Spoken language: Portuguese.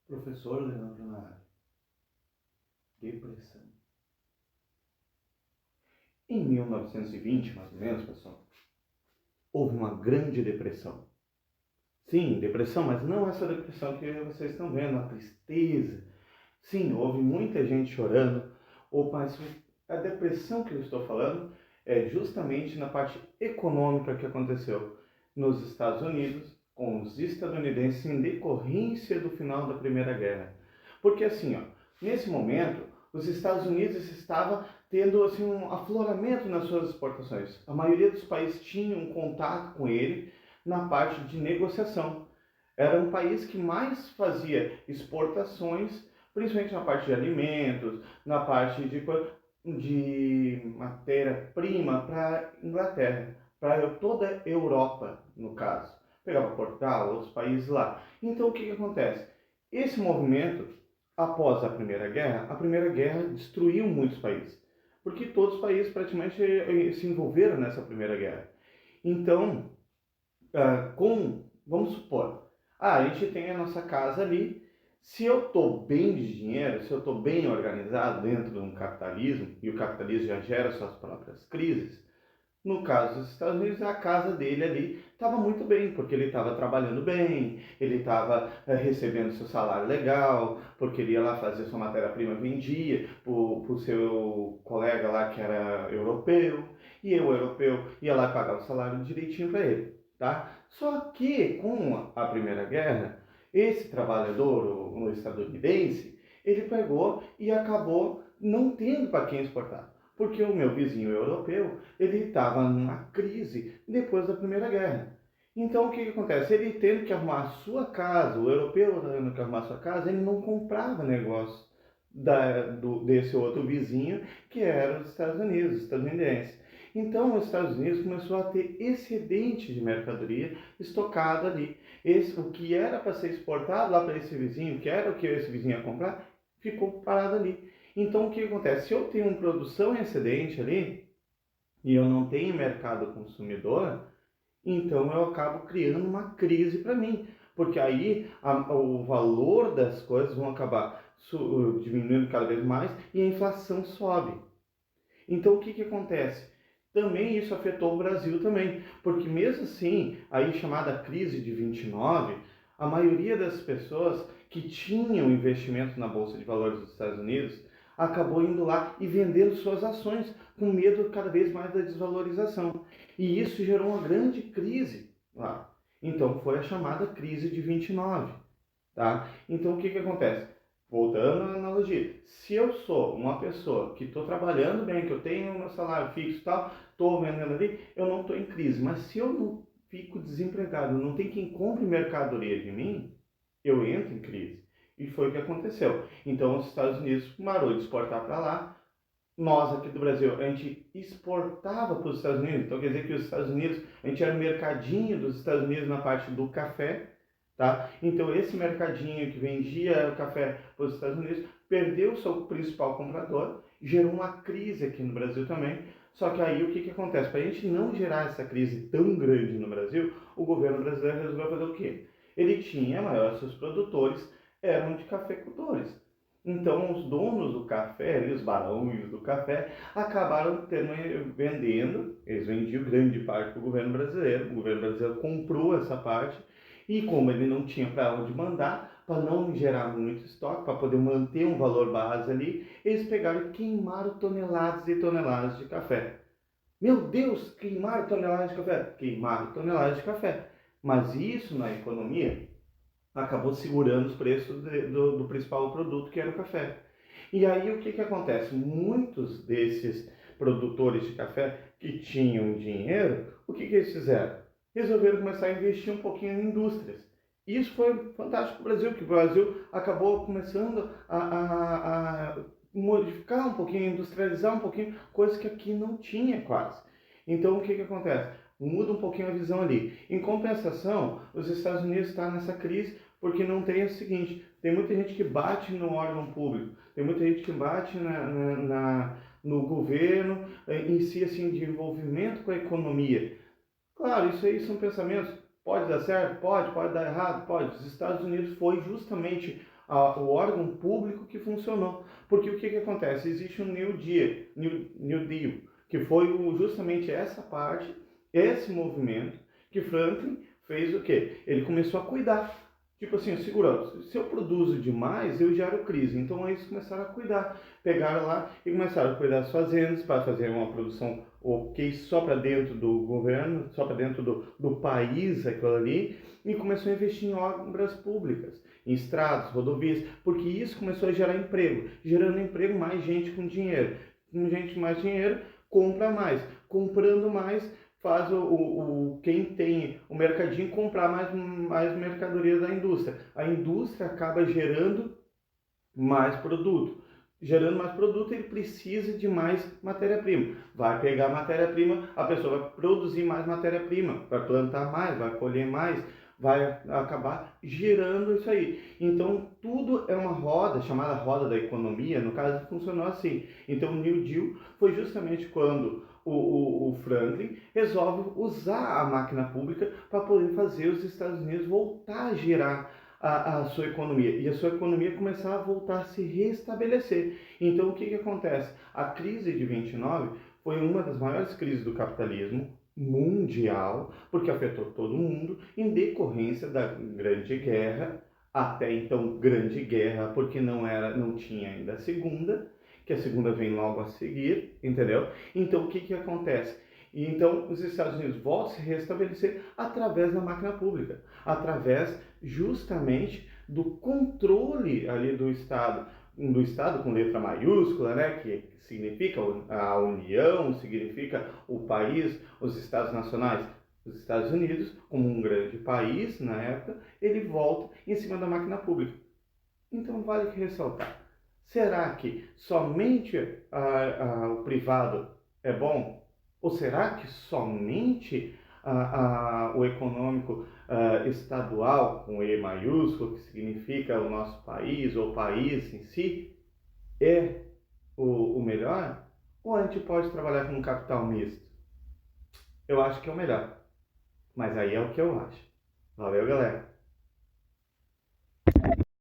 Professor Leandro na área. Depressão. Em 1920, mais ou menos, pessoal, houve uma grande depressão. Sim, depressão, mas não essa depressão que vocês estão vendo, a tristeza. Sim, houve muita gente chorando, mas a depressão que eu estou falando é justamente na parte econômica que aconteceu nos Estados Unidos, com os estadunidenses em decorrência do final da Primeira Guerra. Porque assim, ó, nesse momento, os Estados Unidos estava tendo assim, um afloramento nas suas exportações. A maioria dos países tinha um contato com ele na parte de negociação. Era um país que mais fazia exportações, principalmente na parte de alimentos, na parte de matéria-prima para a Inglaterra, para toda a Europa, no caso. Pegava Portugal, outros países lá. Então o que acontece? Esse movimento, após a Primeira Guerra destruiu muitos países, porque todos os países praticamente se envolveram nessa Primeira Guerra. Então, vamos supor, a gente tem a nossa casa ali. Se eu estou bem de dinheiro, se eu estou bem organizado dentro de um capitalismo, e o capitalismo já gera suas próprias crises, no caso dos Estados Unidos, a casa dele ali estava muito bem, porque ele estava trabalhando bem, ele estava recebendo seu salário legal, porque ele ia lá fazer sua matéria-prima, vendia para o seu colega lá que era europeu, e o europeu ia lá pagar o salário direitinho para ele, tá? Só que com a Primeira Guerra, esse trabalhador, o estadunidense, ele pegou e acabou não tendo para quem exportar. Porque o meu vizinho europeu, ele estava numa crise depois da Primeira Guerra. Então o que acontece? Ele tendo que arrumar a sua casa, o europeu tendo que arrumar a sua casa, ele não comprava negócio desse outro vizinho, que era os Estados Unidos, estadunidense. Então os Estados Unidos começou a ter excedente de mercadoria estocada ali. O que era para ser exportado lá para esse vizinho, que era o que esse vizinho ia comprar, ficou parado ali. Então o que acontece? Se eu tenho uma produção em excedente ali e eu não tenho mercado consumidor, então eu acabo criando uma crise para mim, porque aí o valor das coisas vão acabar diminuindo cada vez mais e a inflação sobe. Então o que acontece? Também isso afetou o Brasil também, porque mesmo assim, aí chamada crise de 29, a maioria das pessoas que tinham investimento na Bolsa de Valores dos Estados Unidos acabou indo lá e vendendo suas ações com medo cada vez mais da desvalorização. E isso gerou uma grande crise lá. Então foi a chamada crise de 29. Tá? Então o que acontece? Voltando à analogia, se eu sou uma pessoa que estou trabalhando bem, que eu tenho meu salário fixo e tal, estou vendendo ali, eu não estou em crise. Mas se eu não fico desempregado, não tem quem compre mercadoria de mim, eu entro em crise. E foi o que aconteceu. Então os Estados Unidos parou de exportar para lá. Nós aqui do Brasil, a gente exportava para os Estados Unidos. Então quer dizer que os Estados Unidos, a gente era o mercadinho dos Estados Unidos na parte do café. Tá? Então esse mercadinho que vendia o café para os Estados Unidos perdeu o seu principal comprador, gerou uma crise aqui no Brasil também. Só que aí o que acontece? Para a gente não gerar essa crise tão grande no Brasil, o governo brasileiro resolveu fazer o quê? Ele tinha, a maioria dos seus produtores eram de cafeicultores. Então os donos do café, os barões do café, acabaram vendendo, eles vendiam grande parte para o governo brasileiro comprou essa parte, e como ele não tinha para onde mandar, para não gerar muito estoque, para poder manter um valor base ali, eles pegaram e queimaram toneladas e toneladas de café. Meu Deus, queimaram toneladas de café? Queimaram toneladas de café. Mas isso na economia acabou segurando os preços do principal produto, que era o café. E aí o que acontece? Muitos desses produtores de café que tinham dinheiro, o que eles fizeram? Resolveram começar a investir um pouquinho em indústrias. Isso foi fantástico para o Brasil, que o Brasil acabou começando a modificar um pouquinho, industrializar um pouquinho, coisa que aqui não tinha quase. Então o que acontece? Muda um pouquinho a visão ali. Em compensação, os Estados Unidos estão nessa crise porque não tem o seguinte, tem muita gente que bate no órgão público, tem muita gente que bate no governo em si, assim, de envolvimento com a economia. Claro, isso aí são pensamentos, pode dar certo? Pode dar errado? Pode. Os Estados Unidos foi justamente o órgão público que funcionou. Porque o que, que acontece? Existe um New Deal, que foi justamente essa parte, esse movimento, que Franklin fez o quê? Ele começou a cuidar. Tipo assim, segurando, se eu produzo demais, eu gero crise. Então eles começaram a cuidar. Pegaram lá e começaram a cuidar das fazendas para fazer uma produção ok só para dentro do governo, só para dentro do país, aquilo ali. E começou a investir em obras públicas, em estradas, rodovias, porque isso começou a gerar emprego. Gerando emprego, mais gente com dinheiro. Com gente mais dinheiro, compra mais. Comprando mais, faz quem tem o mercadinho comprar mais mercadorias da indústria. A indústria acaba gerando mais produto. Gerando mais produto, ele precisa de mais matéria-prima. Vai pegar matéria-prima, a pessoa vai produzir mais matéria-prima, vai plantar mais, vai colher mais, vai acabar gerando isso aí. Então, tudo é uma roda, chamada roda da economia, no caso, funcionou assim. Então, o New Deal foi justamente quando o Franklin resolve usar a máquina pública para poder fazer os Estados Unidos voltar a girar a sua economia e a sua economia começar a voltar a se restabelecer. Então, o que, que acontece? A crise de 29 foi uma das maiores crises do capitalismo mundial, porque afetou todo mundo em decorrência da Grande Guerra, até então Grande Guerra, porque não tinha ainda a Segunda, que a Segunda vem logo a seguir, entendeu? Então, o que, que acontece? E então os Estados Unidos voltam a se restabelecer através da máquina pública, através justamente do controle ali do Estado com letra maiúscula, né, que significa a União, significa o país, os Estados nacionais. Os Estados Unidos, como um grande país na época, ele volta em cima da máquina pública. Então vale ressaltar, será que somente o privado é bom? Ou será que somente o econômico estadual, com E maiúsculo, que significa o nosso país, ou o país em si, é o melhor? Ou a gente pode trabalhar com um capital misto? Eu acho que é o melhor. Mas aí é o que eu acho. Valeu, galera!